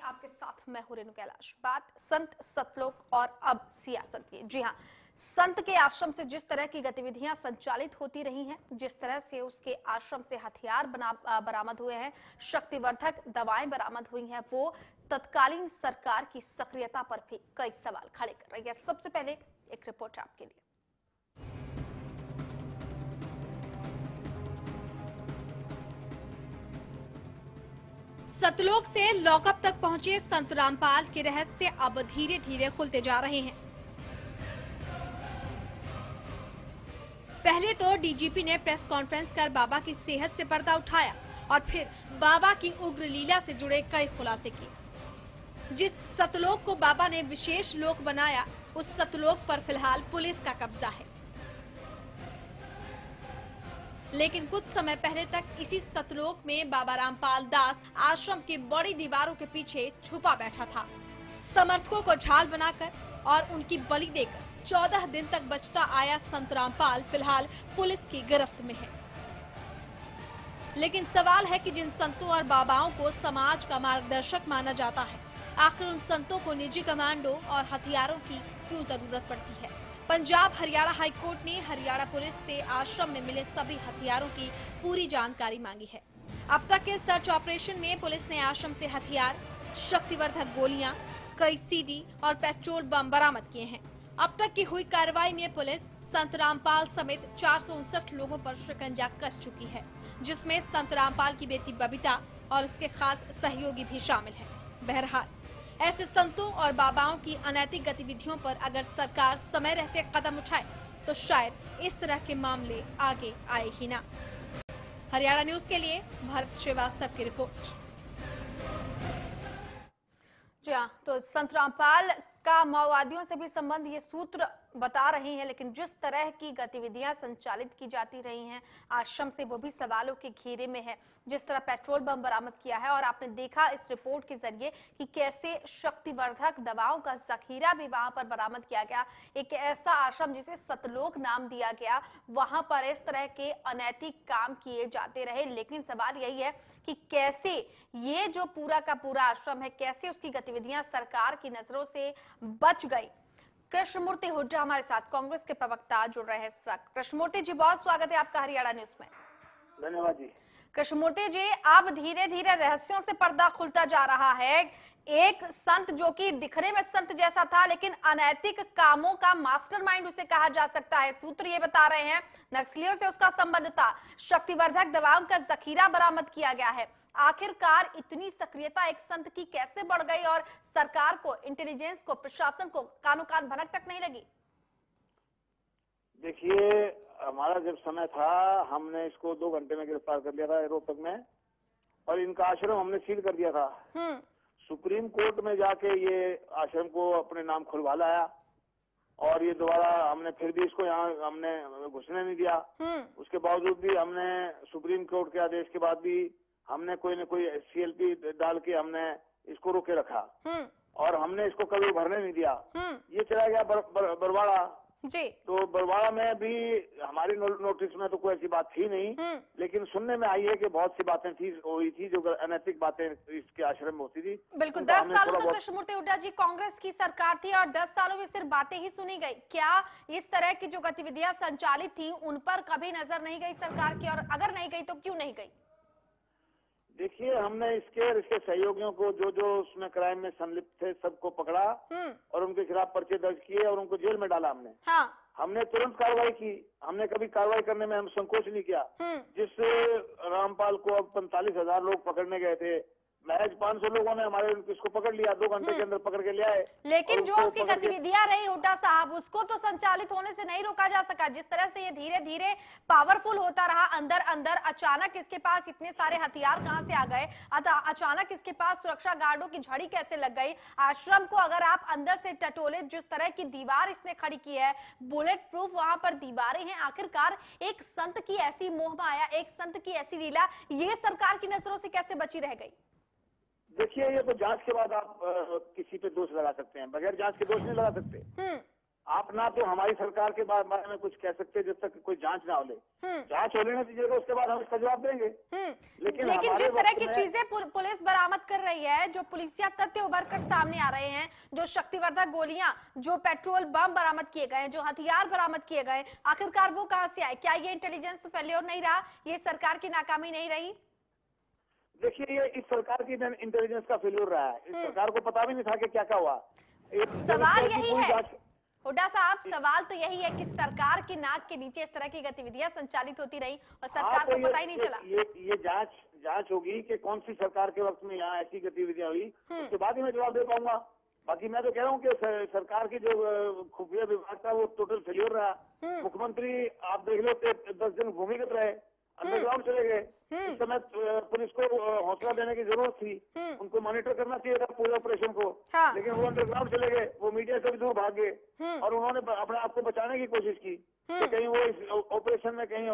आपके साथ मैं हूं रेणु कैलाश। बात संत सतलोक और अब सियासत की। जी हां, संत के आश्रम से जिस तरह की गतिविधियां संचालित होती रही हैं, जिस तरह से उसके आश्रम से हथियार बरामद हुए हैं, शक्तिवर्धक दवाएं बरामद हुई हैं, वो तत्कालीन सरकार की सक्रियता पर भी कई सवाल खड़े कर रही है। सबसे पहले एक रिपोर्ट आपके लिए। सतलोक से लॉकअप तक पहुंचे संत रामपाल के रहस्य अब धीरे धीरे खुलते जा रहे हैं। पहले तो डीजीपी ने प्रेस कॉन्फ्रेंस कर बाबा की सेहत से पर्दा उठाया और फिर बाबा की उग्र लीला से जुड़े कई खुलासे किए। जिस सतलोक को बाबा ने विशेष लोक बनाया, उस सतलोक पर फिलहाल पुलिस का कब्जा है। लेकिन कुछ समय पहले तक इसी सतलोक में बाबा रामपाल दास आश्रम की बड़ी दीवारों के पीछे छुपा बैठा था। समर्थकों को ढाल बनाकर और उनकी बलि देकर 14 दिन तक बचता आया संत रामपाल फिलहाल पुलिस की गिरफ्त में है। लेकिन सवाल है कि जिन संतों और बाबाओं को समाज का मार्गदर्शक माना जाता है, आखिर उन संतों को निजी कमांडो और हथियारों की क्यों जरूरत पड़ती है? पंजाब हरियाणा हाईकोर्ट ने हरियाणा पुलिस से आश्रम में मिले सभी हथियारों की पूरी जानकारी मांगी है। अब तक के सर्च ऑपरेशन में पुलिस ने आश्रम से हथियार, शक्तिवर्धक गोलियां, कई सीडी और पेट्रोल बम बरामद किए हैं। अब तक की हुई कार्रवाई में पुलिस संत रामपाल समेत 459 लोगों पर शिकंजा कस चुकी है, जिसमें संत रामपाल की बेटी बबीता और उसके खास सहयोगी भी शामिल हैं। बहरहाल ऐसे संतों और बाबाओं की अनैतिक गतिविधियों पर अगर सरकार समय रहते कदम उठाए तो शायद इस तरह के मामले आगे आए ही ना। हरियाणा न्यूज के लिए भरत श्रीवास्तव की रिपोर्ट। जी हाँ, तो संत रामपाल का माओवादियों से भी संबंध ये सूत्र बता रही हैं, लेकिन जिस तरह की गतिविधियां संचालित की जाती रही हैं आश्रम से, वो भी सवालों के घेरे में है। जिस तरह पेट्रोल बम बरामद किया है और आपने देखा इस रिपोर्ट के जरिए कि कैसे शक्तिवर्धक दवाओं का जखीरा भी वहां पर बरामद किया गया। एक ऐसा आश्रम जिसे सतलोक नाम दिया गया, वहां पर इस तरह के अनैतिक काम किए जाते रहे। लेकिन सवाल यही है कि कैसे ये जो पूरा का पूरा आश्रम है, कैसे उसकी गतिविधियां सरकार की नजरों से बच गई। कृष्णमूर्ति हुड्डा हमारे साथ कांग्रेस के प्रवक्ता जुड़ रहे हैं इस वक्त। कृष्णमूर्ति जी, बहुत स्वागत है आपका हरियाणा न्यूज में। धन्यवाद जी। कृष्णमूर्ति जी, अब धीरे धीरे रहस्यों से पर्दा खुलता जा रहा है। एक संत जो कि दिखने में संत जैसा था, लेकिन अनैतिक कामों का मास्टरमाइंड उसे कहा जा सकता है। सूत्र ये बता रहे हैं नक्सलियों से उसका संबंध था। शक्तिवर्धक दवाओं का जखीरा बरामद किया गया है। आखिरकार इतनी सक्रियता एक संत की कैसे बढ़ गई और सरकार को, इंटेलिजेंस को, प्रशासन को कानो कान भनक तक नहीं लगी? देखिए, हमारा जब समय था, हमने इसको 2 घंटे में गिरफ्तार कर लिया था रोहतक में, और इनका आश्रम हमने सील कर दिया था। सुप्रीम कोर्ट में जाके ये आश्रम को अपने नाम खुलवा लाया, और ये दोबारा हमने फिर भी इसको यहाँ हमने घुसने नहीं दिया। उसके बावजूद भी हमने सुप्रीम कोर्ट के आदेश के बाद भी हमने कोई न कोई सीएलपी डाल के हमने इसको रोके रखा, और हमने इसको कभी भरने नहीं दिया। ये चला गया बरवाड़ा जी। तो बरवाड़ा में भी हमारी नोटिस में तो कोई ऐसी बात थी नहीं, लेकिन सुनने में आई है कि बहुत सी बातें हुई थी जो अनैतिक बातें इसके आश्रम में होती थी। बिल्कुल, 10 सालों तक कृष्णमूर्ति हुड्डा जी कांग्रेस की सरकार थी और 10 सालों में सिर्फ बातें ही सुनी गई। क्या इस तरह की जो गतिविधियां संचालित थी उन पर कभी नजर नहीं गई सरकार की, और अगर नहीं गई तो क्यों नहीं गई? देखिए, हमने इसके सहयोगियों को जो उसमें क्राइम में संलिप्त थे सबको पकड़ा और उनके खिलाफ पर्चे दर्ज किए और उनको जेल में डाला हमने। हमने तुरंत कार्रवाई की। हमने कभी कार्रवाई करने में हम संकोच नहीं किया। जिस रामपाल को अब 45,000 लोग पकड़ने गए थे, महज 500 लोगों ने हमारे इसको पकड़ लिया, 2 घंटे के अंदर पकड़ के ले आए। लेकिन जो उसकी गतिविधियां रही हुड्डा साहब, उसको तो संचालित होने से नहीं रोका जा सका। जिस तरह से ये धीरे धीरे पावरफुल होता रहा अंदर अंदर, अचानक इसके पास इतने सारे हथियार कहां से आ गए, अचानक इसके पास सुरक्षा गार्डों की झड़ी कैसे लग गई? आश्रम को अगर आप अंदर से टटोले, जिस तरह की दीवार इसने खड़ी की है, बुलेट प्रूफ वहां पर दीवारें हैं, आखिरकार एक संत की ऐसी मोह माया, एक संत की ऐसी लीला, ये सरकार की नजरों से कैसे बची रह गई? देखिए, ये तो जांच के बाद आप किसी पे दोष लगा सकते हैं, बगैर जांच के दोष नहीं लगा सकते। आप ना तो हमारी सरकार के बारे में कुछ कह सकते जब तक कोई जांच ना हो ले। जांच हो लेने दीजिएगा, उसके बाद हम इसका जवाब देंगे। लेकिन जिस तरह की चीजें पुलिस बरामद कर रही है, जो पुलिसिया तथ्य उभर कर सामने आ रहे हैं, जो शक्तिवर्धक गोलियां, जो पेट्रोल बम बरामद किए गए, जो हथियार बरामद किए गए, आखिरकार वो कहां से आए? क्या ये इंटेलिजेंस फेल्योर नहीं रहा? ये सरकार की नाकामी नहीं रही? देखिए, ये इस सरकार की इंटेलिजेंस का फेल्योर रहा है। इस सरकार को पता भी नहीं था कि क्या क्या हुआ। सवाल यही है हुड्डा साहब, सवाल तो यही है कि सरकार की नाक के नीचे इस तरह की गतिविधियां संचालित होती रही और सरकार को पता ही नहीं चला। ये जांच होगी कि कौन सी सरकार के वक्त में यहाँ ऐसी गतिविधियां हुई, उसके बाद ही मैं जवाब दे पाऊंगा। बाकी मैं तो कह रहा हूँ कि सरकार की जो खुफिया विभाग था वो टोटल फेल्योर रहा। मुख्यमंत्री आप देख लो 10 दिन भूमिगत रहे, अंडरग्राउंड चले गए। इस समय पुलिस को हौसला देने की जरूरत थी, उनको मॉनिटर करना चाहिए था पूरे ऑपरेशन को। लेकिन वो अंडरग्राउंड चले गए, वो मीडिया से भी दूर भाग गए और उन्होंने अपने आप को बचाने की कोशिश की कि कहीं वो इस ऑपरेशन में कहीं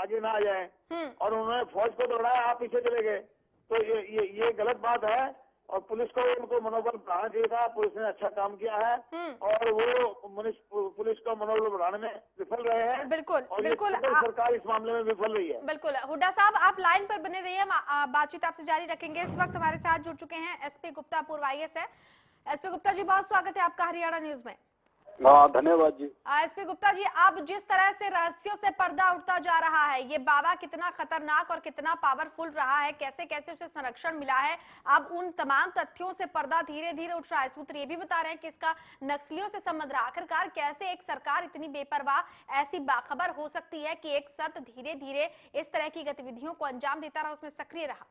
आगे ना आ जाए, और उन्होंने फौज को दौड़ाया, आप पीछे चले गए। तो ये गलत बात है और पुलिस को उनको मनोबल बढ़ाना चाहिए था। पुलिस ने अच्छा काम किया है और वो पुलिस का मनोबल बढ़ाने में विफल रहे हैं। बिल्कुल और बिल्कुल सरकार इस मामले में विफल रही है। बिल्कुल। हुड्डा साहब, आप लाइन पर बने रहिए, हम बातचीत आपसे जारी रखेंगे। इस वक्त हमारे साथ जुड़ चुके हैं एसपी गुप्ता, पूर्व IAS है। एसपी गुप्ता जी, बहुत स्वागत है आपका हरियाणा न्यूज में। धन्यवाद जी। एसपी गुप्ता जी, अब जिस तरह से रहस्यों से पर्दा उठता जा रहा है, ये बाबा कितना खतरनाक और कितना पावरफुल रहा है, कैसे कैसे उसे संरक्षण मिला है, अब उन तमाम तथ्यों से पर्दा धीरे धीरे उठ रहा है। सूत्र ये भी बता रहे हैं कि इसका नक्सलियों से संबंध रहा। आखिरकार कैसे एक सरकार इतनी बेपरवाह, ऐसी बाखबर हो सकती है कि एक सत धीरे धीरे इस तरह की गतिविधियों को अंजाम देता रहा, उसमें सक्रिय रहा?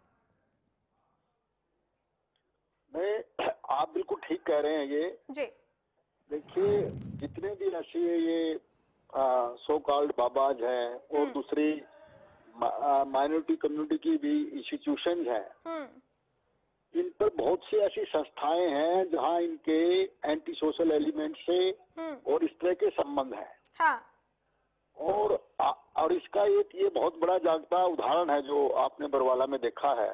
आप बिल्कुल ठीक कह रहे हैं। ये जी देखिए, जितने भी ऐसे ये सो कॉल्ड बाबाज हैं और दूसरी माइनॉरिटी कम्युनिटी की भी इंस्टीट्यूशन हैं, इन पर बहुत सी ऐसी संस्थाएं हैं जहां इनके एंटी सोशल एलिमेंट से और इस तरह के संबंध हैं। हाँ। और इसका एक ये बहुत बड़ा जागता उदाहरण है जो आपने बरवाला में देखा है।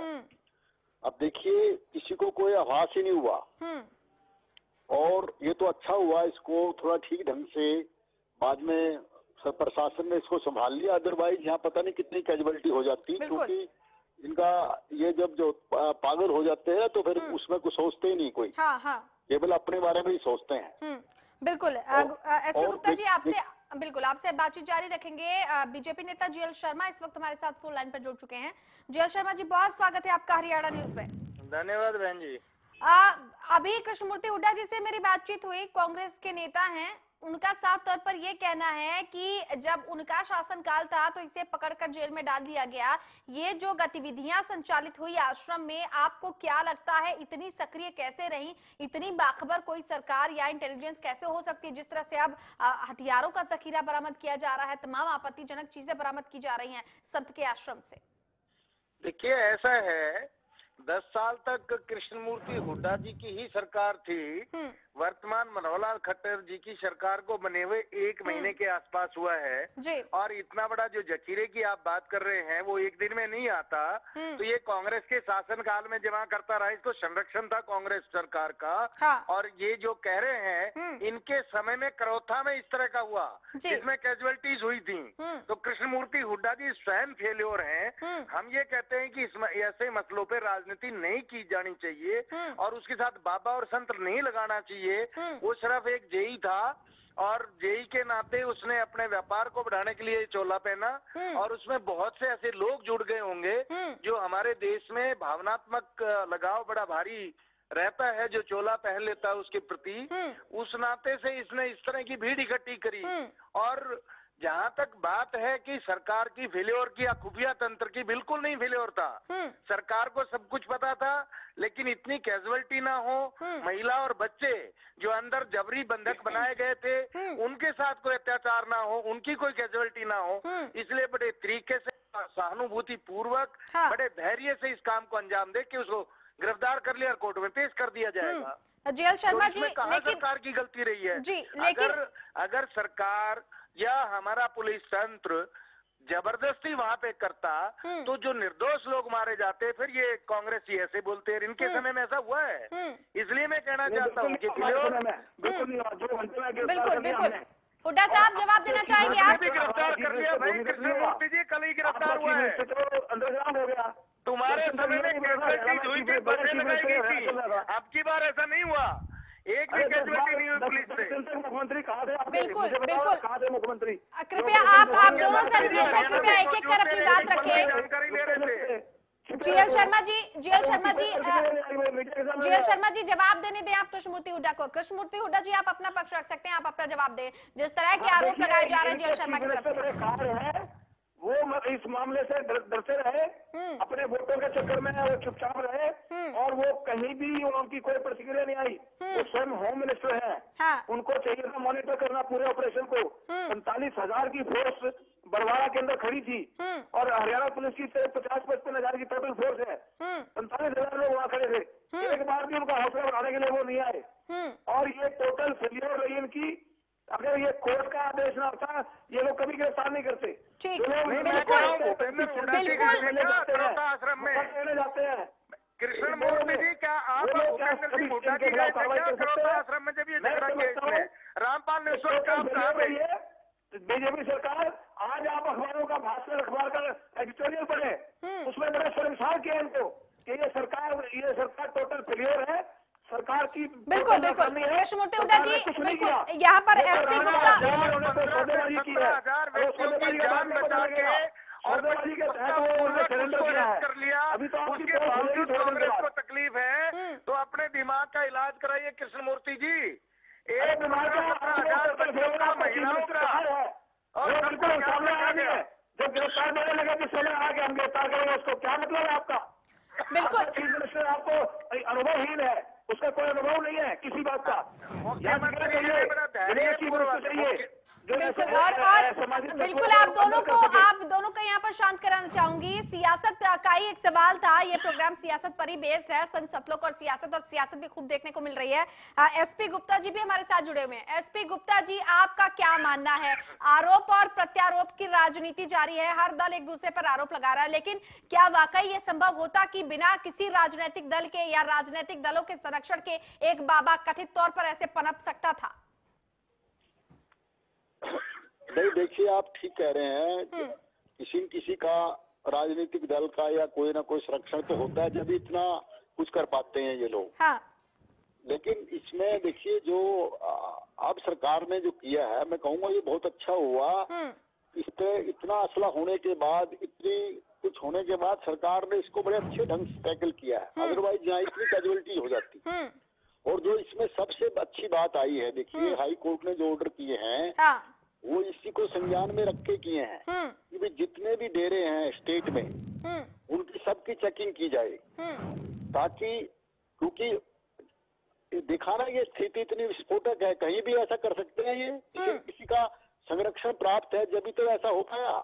अब देखिए, किसी को कोई आभास ही नहीं हुआ और ये तो अच्छा हुआ, इसको थोड़ा ठीक ढंग से बाद में प्रशासन ने इसको संभाल लिया। अदरवाइज यहाँ पता नहीं कितनी कैजुअलिटी हो जाती, क्योंकि इनका ये जब जो पागल हो जाते हैं तो फिर उसमें कुछ सोचते ही नहीं कोई। केवल अपने बारे में ही सोचते हैं। बिल्कुल। एसपी गुप्ता जी, आपसे बातचीत जारी रखेंगे। बीजेपी नेता GL शर्मा इस वक्त हमारे साथ फोन लाइन पर जुड़ चुके हैं। GL शर्मा जी, बहुत स्वागत है आपका हरियाणा न्यूज में। धन्यवाद बहन जी। अभी कृष्णमूर्ति हुड्डा जी से मेरी बातचीत हुई, कांग्रेस के नेता हैं। उनका साफ तौर पर यह कहना है कि जब उनका शासनकाल था तो इसे पकड़कर जेल में डाल दिया गया। ये जो गतिविधियां संचालित हुई आश्रम में, आपको क्या लगता है इतनी सक्रिय कैसे रही? इतनी बाखबर कोई सरकार या इंटेलिजेंस कैसे हो सकती है? जिस तरह से अब हथियारों का जखीरा बरामद किया जा रहा है, तमाम आपत्तिजनक चीजें बरामद की जा रही हैं संत के आश्रम से। देखिए, ऐसा है, 10 साल तक कृष्णमूर्ति हुड्डा जी की ही सरकार थी। वर्तमान मनोहरलाल खट्टर जी की सरकार को बने हुए 1 महीने के आसपास हुआ है और इतना बड़ा जो जखीरे की आप बात कर रहे हैं वो एक दिन में नहीं आता। तो ये कांग्रेस के शासनकाल में जमा करता रहा, इसको संरक्षण था कांग्रेस सरकार का। और ये जो कह रहे हैं, इनके समय में करौथा में इस तरह का हुआ जिसमें कैजुअलिटीज हुई थी। तो कृष्णमूर्ति हुड्डा जी स्वयं फेल्योर हैं। हम ये कहते हैं कि ऐसे मसलों पर राजनीति नहीं की जानी चाहिए और उसके साथ बाबा और संत नहीं लगाना चाहिए। वो सिर्फ एक जेई था और जेई के नाते उसने अपने व्यापार को बढ़ाने के लिए चोला पहना और उसमें बहुत से ऐसे लोग जुड़ गए होंगे जो हमारे देश में भावनात्मक लगाव बड़ा भारी रहता है, जो चोला पहन लेता है उसके प्रति। उस नाते से इसने इस तरह की भीड़ इकट्ठी करी। और जहां तक बात है कि सरकार की फेल्योर की या खुफिया तंत्र की, बिल्कुल नहीं फेल्योर था। सरकार को सब कुछ पता था, लेकिन इतनी कैजुअलिटी ना हो, महिला और बच्चे जो अंदर जबरी बंधक बनाए गए थे उनके साथ कोई अत्याचार ना हो, उनकी कोई कैजुअलिटी ना हो, इसलिए बड़े तरीके से सहानुभूति पूर्वक बड़े धैर्य से इस काम को अंजाम दे के उसको गिरफ्तार कर लिया और कोर्ट में पेश कर दिया जाएगा। GL शर्मा जी, लेकिन सरकार की गलती रही है? अगर सरकार या हमारा पुलिस तंत्र जबरदस्ती वहाँ पे करता तो जो निर्दोष लोग मारे जाते, फिर ये कांग्रेस ही ऐसे बोलते हैं। इनके समय में ऐसा हुआ है, इसलिए मैं कहना चाहता हूँ कि बिल्कुल बिल्कुल हुड्डा साहब जवाब देना चाहेंगे आप? भी गिरफ्तार कर लिया भाई, कृष्णमूर्ति जी कल ही गिरफ्तार हुआ है। अंडरग्राउंड हो गया तुम्हारे समय में कैजुअलिटी हुई थी, बसें लगाई गई थी, अब की बार ऐसा नहीं हुआ, एक भी कैजुअलिटी नहीं हुई पुलिस से। मुख्यमंत्री कहाँ थे? बिल्कुल बिल्कुल कहाँ थे मुख्यमंत्री? कृपया आप दोनों से अनुरोध है, कृपया एक एक कर अपनी बात रखें। जानकारी ले रहे थे। जीएल शर्मा जी, जीएल शर्मा जी जवाब देने दें आप कृष्णमूर्ति हुड्डा को। कृष्णमूर्ति हुड्डा जी आप अपना पक्ष रख सकते हैं, आप अपना जवाब दें। जिस तरह के आरोप लगाए जा रहे हैं जीएल शर्मा की तरफ से, वो इस मामले से डरते रहे, अपने वोटों के चक्कर में वो चुपचाप रहे और वो कहीं भी उनकी कोई प्रतिक्रिया नहीं आई। वो स्वयं होम मिनिस्टर है, उनको चाहिए था मॉनिटर करना पूरे ऑपरेशन को। 45,000 की फोर्स बरवाड़ा के अंदर खड़ी थी और हरियाणा पुलिस की 50-55,000 की टोटल फोर्स है। 45,000 लोग वहाँ खड़े थे, एक बार भी उनका हौसला बढ़ाने के लिए वो नहीं आए और ये टोटल फेलियर रही इनकी। अगर ये कोर्ट का आदेश ना होता ये लोग कभी गिरफ्तार नहीं करते। आश्रम में जाते हैं कृष्णमूर्ति जी, क्या आप भूपेंद्र सिंह हुड्डा जी गए थे क्या आश्रम में जब ये झगड़ा किया इसने? रामपाल ने बीजेपी सरकार, आज आप अखबारों का भास्कर अखबार का एडिटोरियल पढ़े, उसमें बड़ा शर्मसार किया इनको कि ये सरकार टोटल फेलियर है, सरकार की। बिल्कुल बिल्कुल कृष्णमूर्ति हुड्डा जी, बिल्कुल यहाँ पर एसपी गुप्ता कर लिया, उसके बावजूद कांग्रेस को तकलीफ है तो अपने दिमाग का इलाज कराइए कृष्णमूर्ति जी। 15,000 महिलाओं का और बिल्कुल सामने आ गया, जब गिरफ्तार देने लगे जिस समय आगे हम गिरफ्तार करेंगे, उसको क्या मतलब है आपका? बिल्कुल चीफ मिनिस्टर आपको अनुभवहीन है, उसका कोई अनुभव नहीं है किसी बात का। बिल्कुल और बिल्कुल आप दोनों को यहाँ पर शांत कराना चाहूंगी। सियासत का ही एक सवाल था, ये प्रोग्राम सियासत पर ही बेस्ड है, सतलोक और सियासत भी खूब देखने को मिल रही है। एसपी गुप्ता जी भी हमारे साथ जुड़े हुए हैं। एसपी गुप्ता जी आपका क्या मानना है? आरोप और प्रत्यारोप की राजनीति जारी है, हर दल एक दूसरे पर आरोप लगा रहा है, लेकिन क्या वाकई ये संभव होता कि बिना किसी राजनीतिक दल के या राजनीतिक दलों के संरक्षण के एक बाबा कथित तौर पर ऐसे पनप सकता था? नहीं, देखिए आप ठीक कह रहे हैं, किसी का राजनीतिक दल का या कोई ना कोई संरक्षण तो होता है जब इतना कुछ कर पाते हैं ये लोग। हाँ। लेकिन इसमें देखिए जो अब सरकार ने जो किया है, मैं कहूँगा ये बहुत अच्छा हुआ। इस पे इतना असला होने के बाद, इतनी कुछ होने के बाद सरकार ने इसको बड़े अच्छे ढंग से टैकल किया है, अदरवाइज यहाँ इतनी कैजुअलिटी हो जाती। और जो इसमें सबसे अच्छी बात आई है, देखिए हाई कोर्ट ने जो ऑर्डर किए हैं वो इसी को संज्ञान में रख के किए हैं कि भाई जितने भी डेरे हैं स्टेट में उनकी सबकी चेकिंग की जाए, ताकि क्योंकि दिखाना ये स्थिति इतनी विस्फोटक है, कहीं भी ऐसा कर सकते हैं ये, किसी का संरक्षण प्राप्त है जब भी तो ऐसा हो पाया।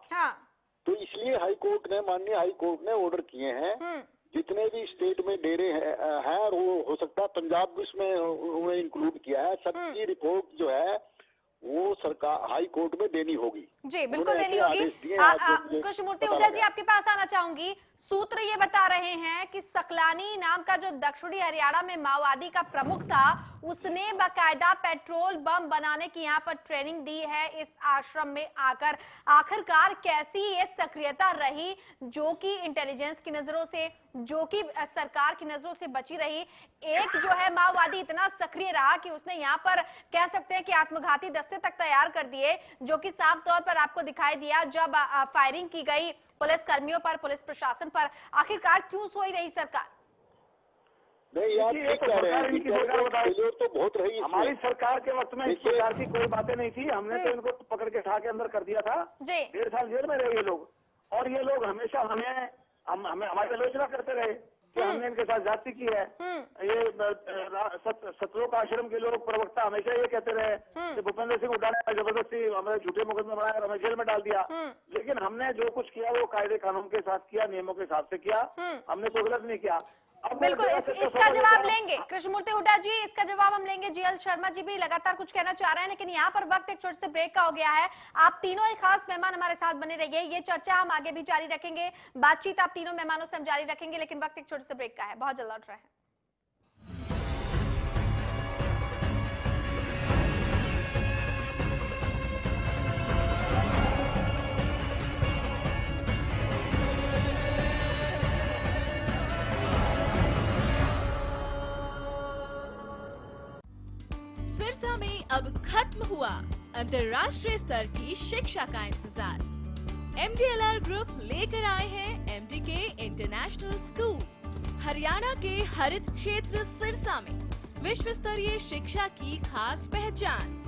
तो इसलिए हाई कोर्ट ने, माननीय हाई कोर्ट ने ऑर्डर किए हैं जितने भी स्टेट में डेरे हैं और वो हो सकता है पंजाब भी उसमें उन्होंने इंक्लूड किया है, सबकी रिपोर्ट जो है वो सरकार हाई कोर्ट में देनी होगी। जी बिल्कुल देनी होगी। कृष्णमूर्ति हुड्डा जी आपके पास आना चाहूंगी। सूत्र ये बता रहे हैं कि सकलानी नाम का जो दक्षिणी हरियाणा में माओवादी का प्रमुख था, उसने बाकायदा पेट्रोल बम बनाने की यहाँ पर ट्रेनिंग दी है इस आश्रम में आकर। आखिरकार कैसी ये सक्रियता रही जो कि इंटेलिजेंस की नजरों से, जो कि सरकार की नजरों से बची रही? एक जो है माओवादी इतना सक्रिय रहा कि उसने यहाँ पर कह सकते हैं कि आत्मघाती दस्ते तक तैयार कर दिए, जो कि साफ तौर पर आपको दिखाई दिया जब फायरिंग की गई पुलिस कर्मियों पर, पुलिस प्रशासन पर। आखिरकार क्यों सोई रही सरकार? नहीं यार, तो बहुत रही हमारी सरकार के वक्त में इस प्रकार की कोई बातें नहीं थी। हमने तो इनको पकड़ के उठा के अंदर कर दिया था, 1.5 साल जेल में रहे ये लोग। और ये लोग हमेशा हमें हमारी आलोचना करते रहे कि हमने इनके साथ जाति की है। ये सतलोक आश्रम के लोग प्रवक्ता हमेशा ये कहते रहे कि भूपेंद्र सिंह हुड्डा ने जबरदस्ती हमें झूठे मुकदमे बनाए और हमें जेल में डाल दिया। लेकिन हमने जो कुछ किया वो कायदे कानून के साथ किया, नियमों के हिसाब से किया, हमने कोई गलत नहीं किया। बिल्कुल इसका जवाब लेंगे कृष्णमूर्ति हुड्डा जी, इसका जवाब हम लेंगे। जीएल शर्मा जी भी लगातार कुछ कहना चाह रहे हैं, लेकिन यहाँ पर वक्त एक छोटे से ब्रेक का हो गया है। आप तीनों ही खास मेहमान हमारे साथ बने रहिए, ये चर्चा हम आगे भी जारी रखेंगे, बातचीत आप तीनों मेहमानों से हम जारी रखेंगे, लेकिन वक्त एक छोटे से ब्रेक का है। बहुत जल्द लौट रहे हैं। सिरसा में अब खत्म हुआ अंतर्राष्ट्रीय स्तर की शिक्षा का इंतजार। MDLR ग्रुप लेकर आए हैं MDK इंटरनेशनल स्कूल। हरियाणा के हरित क्षेत्र सिरसा में विश्व स्तरीय शिक्षा की खास पहचान।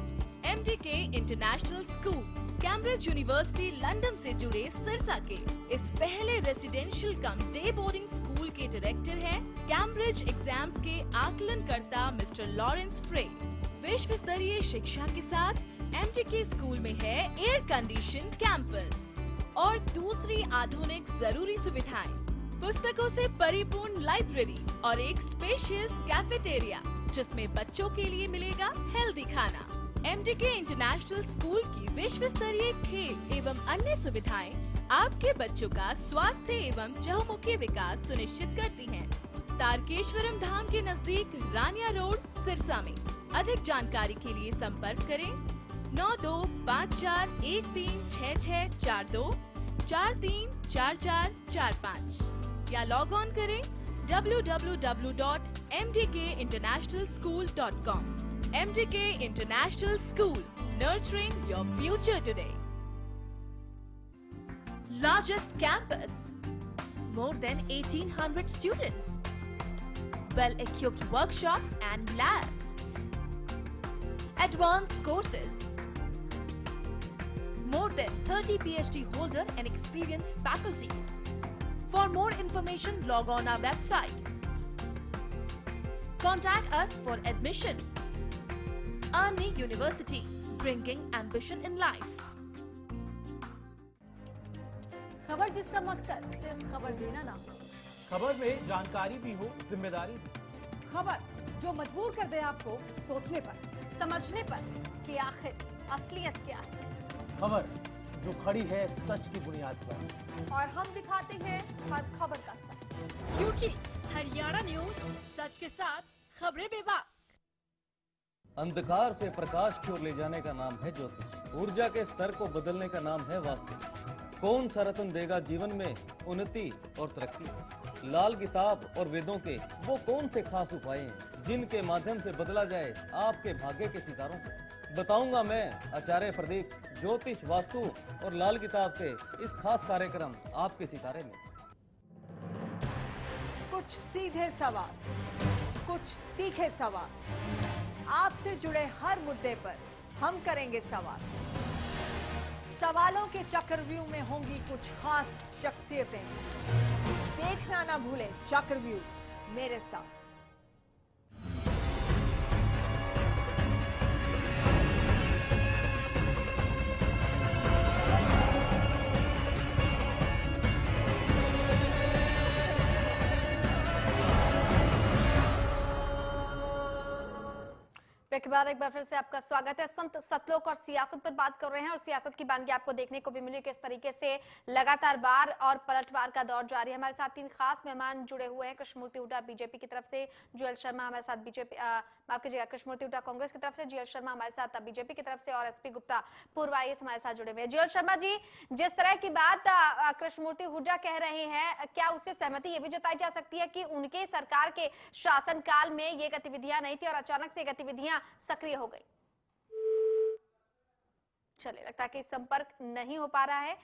MDK international school Cambridge university London से जुड़े सिरसा के इस पहले रेसिडेंशियल कम डे बोर्डिंग स्कूल के डायरेक्टर हैं कैम्ब्रिज एग्जाम्स के आकलनकर्ता मिस्टर लॉरेंस फ्रे। विश्व स्तरीय शिक्षा के साथ MDK स्कूल में है एयर कंडीशन कैंपस और दूसरी आधुनिक जरूरी सुविधाएं, पुस्तकों से परिपूर्ण लाइब्रेरी और एक स्पेशियस कैफेटेरिया जिसमें बच्चों के लिए मिलेगा हेल्दी खाना। MDK इंटरनेशनल स्कूल की विश्व स्तरीय खेल एवं अन्य सुविधाएं आपके बच्चों का स्वास्थ्य एवं चहुमुखी विकास सुनिश्चित करती हैं। तारकेश्वरम धाम के नजदीक रानिया रोड सिरसा में। अधिक जानकारी के लिए संपर्क करें 9254136642 434445 या लॉग ऑन करें www.mdkinternationalschool.com। MDK International School, nurturing your future today. Largest campus, more than 1800 students, well-equipped workshops and labs, advanced courses, more than 30 PhD holder and experienced faculties. For more information, log on our website. Contact us for admission. Arni University, bringing ambition in life. खबर जिसका मकसद सिर्फ खबर देना ना, खबर में जानकारी भी हो, जिम्मेदारी भी। खबर जो मजबूर कर दे आपको सोचने पर, समझने पर कि आखिर असलियत क्या है। खबर जो खड़ी है सच की बुनियाद पर, और हम दिखाते हैं हर खबर का सच, क्योंकि हरियाणा न्यूज सच के साथ खबरें बेबाक। अंधकार से प्रकाश की ओर ले जाने का नाम है ज्योतिष, ऊर्जा के स्तर को बदलने का नाम है वास्तु। कौन सा रत्न देगा जीवन में उन्नति और तरक्की? लाल किताब और वेदों के वो कौन से खास उपाय हैं जिनके माध्यम से बदला जाए आपके भाग्य के सितारों को? बताऊंगा मैं आचार्य प्रदीप ज्योतिष, वास्तु और लाल किताब के इस खास कार्यक्रम आपके सितारे में। कुछ सीधे सवाल, कुछ तीखे सवाल, आपसे जुड़े हर मुद्दे पर हम करेंगे सवाल। सवालों के चक्रव्यूह में होंगी कुछ खास शख्सियतें। देखना ना भूलें चक्रव्यूह मेरे साथ। के बाद एक बार फिर से आपका स्वागत है। संत सतलोक और सियासत पर बात कर रहे हैं और सियासत की बानगी आपको देखने को भी मिली किस तरीके से लगातार वार और पलटवार का दौर जारी है। हमारे साथ तीन खास मेहमान जुड़े हुए हैं। कृष्णमूर्ति हुड्डा बीजेपी की तरफ से, जीएल शर्मा हमारे साथ बीजेपी माफ कीजिएगा कृष्णमूर्ति हुड्डा कांग्रेस की तरफ से, जीएल शर्मा हमारे साथ बीजेपी की तरफ से और एसपी गुप्ता पूर्व आईएएस हमारे साथ जुड़े हुए हैं। जीएल शर्मा जी, जिस तरह की बात कृष्णमूर्ति हुड्डा कह रहे हैं, क्या उससे सहमति ये भी जताई जा सकती है कि उनके सरकार के शासनकाल में ये गतिविधियां नहीं थी और अचानक से गतिविधियां सक्रिय हो गई? चलिए, लगता है कि संपर्क नहीं हो पा रहा है,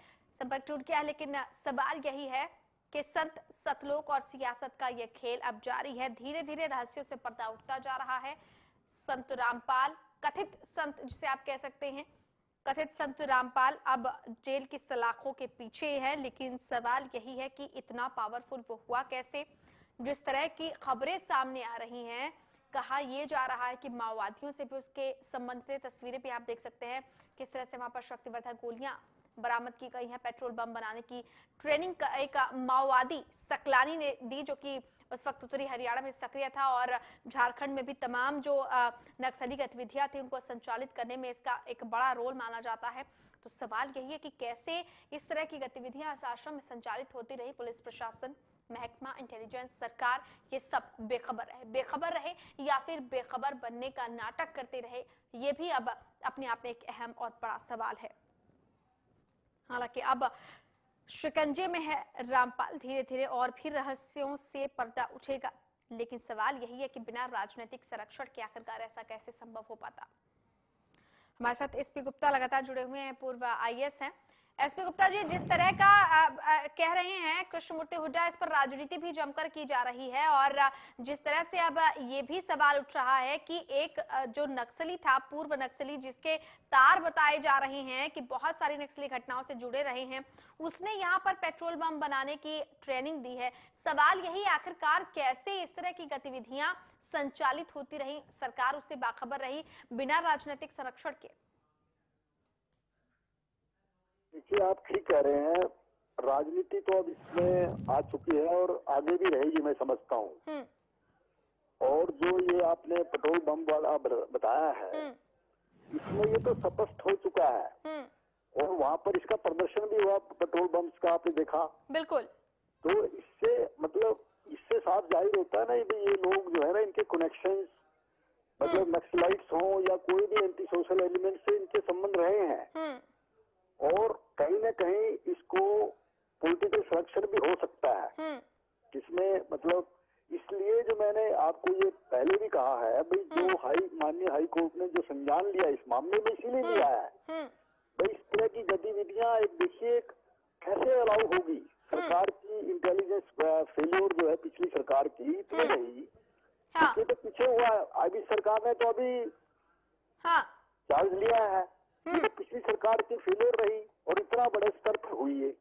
संपर्क टूट गया है, लेकिन सवाल यही है कि संत सतलोक और सियासत का ये खेल अब जारी है। धीरे धीरे रहस्यों से पर्दा उठता जा रहा है। संत रामपाल, कथित संत जिसे आप कह सकते हैं, कथित संत रामपाल अब जेल की सलाखों के पीछे है, लेकिन सवाल यही है कि इतना पावरफुल वो हुआ कैसे? जिस तरह की खबरें सामने आ रही हैं, कहा यह जा रहा है कि माओवादियों से भी उसके संबंधित तस्वीरें भी आप देख सकते हैं, किस तरह से वहां पर शक्तिवर्धक गोलियां बरामद की गई हैं। पेट्रोल बम बनाने की ट्रेनिंग का एक माओवादी सकलानी ने दी, जो कि उस वक्त उत्तरी हरियाणा में सक्रिय था और झारखंड में भी तमाम जो नक्सली गतिविधियां थी उनको संचालित करने में इसका एक बड़ा रोल माना जाता है। तो सवाल यही है कि कैसे इस तरह की गतिविधियां इस आश्रम में संचालित होती रही, पुलिस प्रशासन, महकमा, इंटेलिजेंस, सरकार ये सब बेखबर रहे या फिर बेखबर बनने का नाटक करते रहे, ये भी अब अपने आप में एक अहम और बड़ा सवाल है। हालांकि अब शिकंजे में है रामपाल, धीरे धीरे और भी रहस्यों से पर्दा उठेगा, लेकिन सवाल यही है कि बिना राजनीतिक संरक्षण के आखिरकार ऐसा कैसे संभव हो पाता। हमारे साथ एसपी गुप्ता लगातार जुड़े हुए हैं, पूर्व आईएएस हैं। एसपी गुप्ता जी, जिस तरह का कह रहे हैं कृष्णमूर्ति हुड्डा, इस पर राजनीति भी जमकर की जा रही है और जिस तरह से अब ये भी सवाल उठ रहा है कि एक जो नक्सली था, पूर्व नक्सली, जिसके तार बताए जा रहे हैं कि बहुत सारी नक्सली घटनाओं से जुड़े रहे हैं, उसने यहाँ पर पेट्रोल बम बनाने की ट्रेनिंग दी है। सवाल यही आखिरकार कैसे इस तरह की गतिविधियां संचालित होती रही, सरकार उससे बाखबर रही बिना राजनीतिक संरक्षण के। देखिए, आप ठीक कह रहे हैं, राजनीति तो अब इसमें आ चुकी है और आगे भी रहेगी, मैं समझता हूँ। और जो ये आपने पेट्रोल बम वाला बताया है, इसमें ये तो स्पष्ट हो चुका है और वहाँ पर इसका प्रदर्शन भी हुआ पेट्रोल बम्स का, आपने देखा। बिल्कुल। तो इससे मतलब इससे साफ जाहिर होता है ना, ये लोग जो है ना, इनके कनेक्शंस, मतलब नक्सलाइट्स हो या कोई भी एंटी सोशल एलिमेंट से इनके संबंध रहे हैं और कहीं ना कहीं इसको पॉलिटिकल सिलेक्शन भी हो सकता है, जिसमें मतलब इसलिए जो मैंने आपको ये पहले भी कहा है भाई, जो माननीय हाई कोर्ट ने जो संज्ञान लिया इस मामले में, इसीलिए लिया है भाई, इस तरह की गतिविधियां एक देखिए कैसे अलाउ होगी। सरकार की इंटेलिजेंस फेल्योर जो है पिछली सरकार की इतनी रही, इसके तो पीछे हुआ है। अभी सरकार ने तो अभी चार्ज लिया है, तो पिछली सरकार की फेल्योर रही और इतना बड़े स्तर पर हुई है,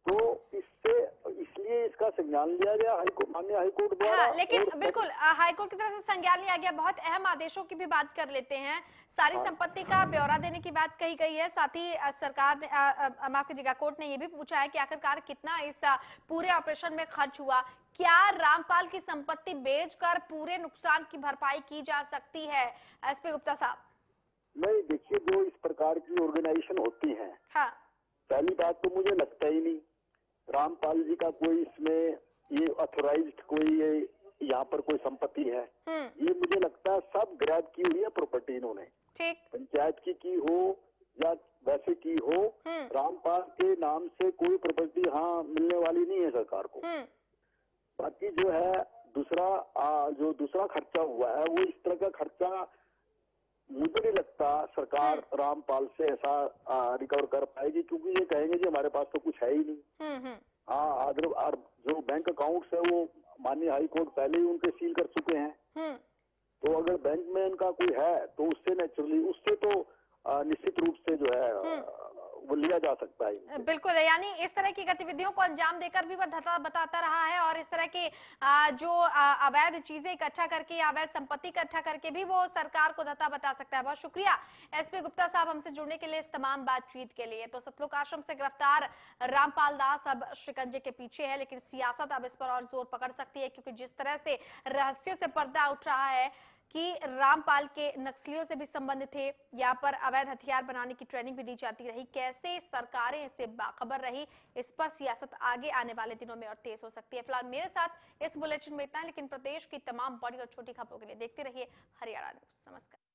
तो इसलिए इसका संज्ञान लिया गया माननीय हाईकोर्ट द्वारा। लेकिन बिल्कुल हाईकोर्ट की तरफ से संज्ञान लिया गया। बहुत अहम आदेशों की भी बात कर लेते हैं। सारी संपत्ति का ब्यौरा देने की बात कही गई है। साथ ही सरकार ने माफ कीजिएगा, कोर्ट ने ये भी पूछा है कि आखिरकार कितना इस पूरे ऑपरेशन में खर्च हुआ। क्या रामपाल की संपत्ति बेचकर पूरे नुकसान की भरपाई की जा सकती है? एसपी गुप्ता साहब। नहीं, देखिए, जो इस प्रकार की ऑर्गेनाइजेशन होती है, पहली बात तो मुझे लगता ही नहीं रामपाल जी का कोई इसमें ये ऑथोराइज्ड कोई यहाँ पर कोई संपत्ति है। ये मुझे लगता है सब ग्रैब की हुई है प्रॉपर्टी इन्होंने, पंचायत की हो या वैसे की हो, रामपाल के नाम से कोई प्रॉपर्टी यहाँ मिलने वाली नहीं है सरकार को। बाकी जो है जो दूसरा खर्चा हुआ है, वो इस तरह का खर्चा मुझे नहीं लगता सरकार रामपाल से ऐसा रिकवर कर पाएगी, क्योंकि ये कहेंगे जी हमारे पास तो कुछ है ही नहीं। हाँ, अगर जो बैंक अकाउंट्स है वो माननीय हाई कोर्ट पहले ही उनके सील कर चुके हैं, तो अगर बैंक में इनका कोई है तो उससे नेचुरली उससे तो निश्चित रूप से जो है वो लिया जा सकता है। बिल्कुल, यानी इस तरह की गतिविधियों को अंजाम देकर भी वह धता बताता रहा है और इस तरह की जो अवैध चीजें इकट्ठा करके, अवैध संपत्ति इकट्ठा करके भी वो सरकार को धता बता सकता है। बहुत शुक्रिया एसपी गुप्ता साहब हमसे जुड़ने के लिए, इस तमाम बातचीत के लिए। तो सतलुक आश्रम से गिरफ्तार रामपाल दास अब शिकंजे के पीछे है, लेकिन सियासत अब इस पर और जोर पकड़ सकती है, क्योंकि जिस तरह से रहस्यों से पर्दा उठ रहा है कि रामपाल के नक्सलियों से भी संबंधित थे, यहाँ पर अवैध हथियार बनाने की ट्रेनिंग भी दी जाती रही, कैसे सरकारें इससे बाखबर रही, इस पर सियासत आगे आने वाले दिनों में और तेज हो सकती है। फिलहाल मेरे साथ इस बुलेटिन में इतना है, लेकिन प्रदेश की तमाम बड़ी और छोटी खबरों के लिए देखते रहिए हरियाणा न्यूज। नमस्कार।